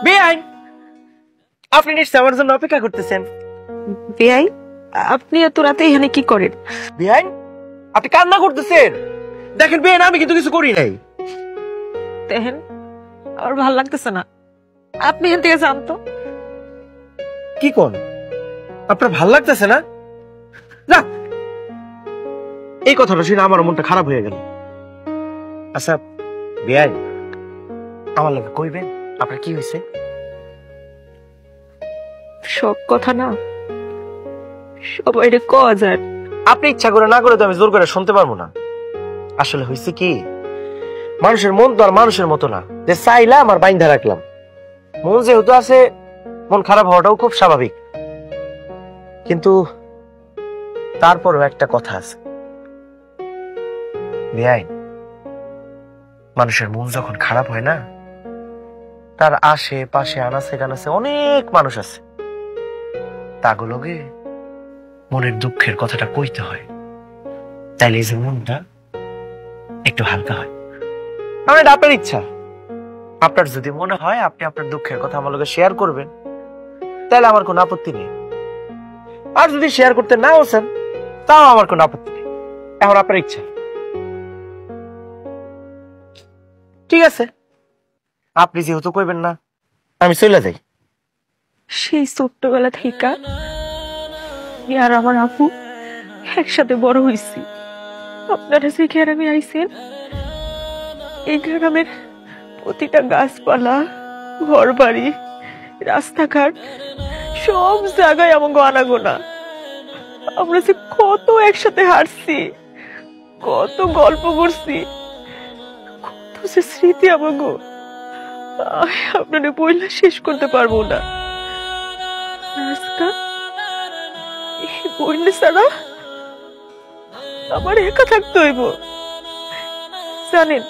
বেআইন, আপনি নিশ্চয় আমার জন্য অপেক্ষা করতেছেন। বেআই, আপনি এত রাতে এখানে কি করেন? বেআইন, আপনি কান্না করতেছেন। দেখেন বেআইন, আমি কিন্তু কিছু করি নাই। দেখেন, আমার ভাল লাগতেছে না, আপনি এখান থেকে যান তো। কি কোন, আপনার ভাল লাগতেছে না? না, এই কথাটা শুনে আমার মনটা খারাপ হয়ে গেল। আচ্ছা বেআইন, আমার লাগে কইবেন আপনার কি হয়েছে? সব কথা না সবাই কওয়া যায়। আপনি ইচ্ছা করে না করে তো আমি জোর করে শুনতে পারবো না। আসলে হয়েছে কি, মানুষের মন তো আর মানুষের মতো না যে চাইলাম আর বাইন্ধা রাখলাম। মন যেহেতু আছে, মন খারাপ হওয়াটাও খুব স্বাভাবিক। কিন্তু তারপরও একটা কথা আছে বেআইন, মানুষের মন যখন খারাপ হয় না, তার আশেপাশে আনাচে কানাচে অনেক মানুষ আছে, তাগুলোকে মনের দুঃখের কথাটা কইতে হয়, তাইলে এই যে মনটা একটু হালকা হয়। আমার এটা আপনার ইচ্ছা, আপনার যদি মনে হয় আপনি আপনার দুঃখের কথা আমার লগে শেয়ার করবেন, তাহলে আমার কোনো আপত্তি নেই। আর যদি শেয়ার করতে নাও চান, তাও আমার কোনো আপত্তি নেই। এখন আপনার ইচ্ছা। ঠিক আছে, আপনি যেহেতু কইবেন না, আমি চলে যাই। সেই ছোট্টবেলা থেকে আমি আর আমার আপু একসাথে বড় হয়েছি। আপনারা যে গ্রামে আইছেন, এই গ্রামের প্রতিটা গাছপালা, ঘর বাড়ি, রাস্তাঘাট, সব জায়গায় আমাকে আনাগোনা। আমরা যে কত একসাথে হাঁটছি, কত গল্প করছি, কত যে স্মৃতি আমাকে আপনাদের বইলা শেষ করতে পারবো না। আজকা এই বইলে ছাড়া আমার একা থাকতে হইব। জানেন,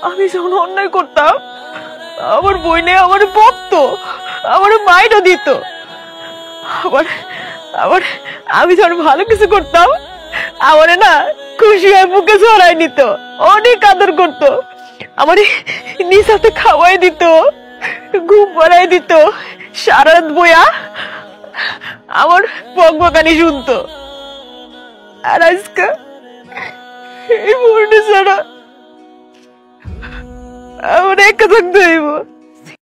আমি যখন অন্যায় করতাম, আমার বইনে আমার বকতো, আমার মাইনও দিত। আবার আবার আমি যখন ভালো কিছু করতাম, আমারে না খুশি হয়ে বুকে জড়াই নিত, অনেক আদর করতো, আমার নিশাতে খাওয়াই দিত, ঘুম পাড়াই দিত, সারা রাত বইয়া আমার বকবকানি শুনতো। আর আজকে এই মুহূর্তে ছাড়া আমার একা থাকতে হইব।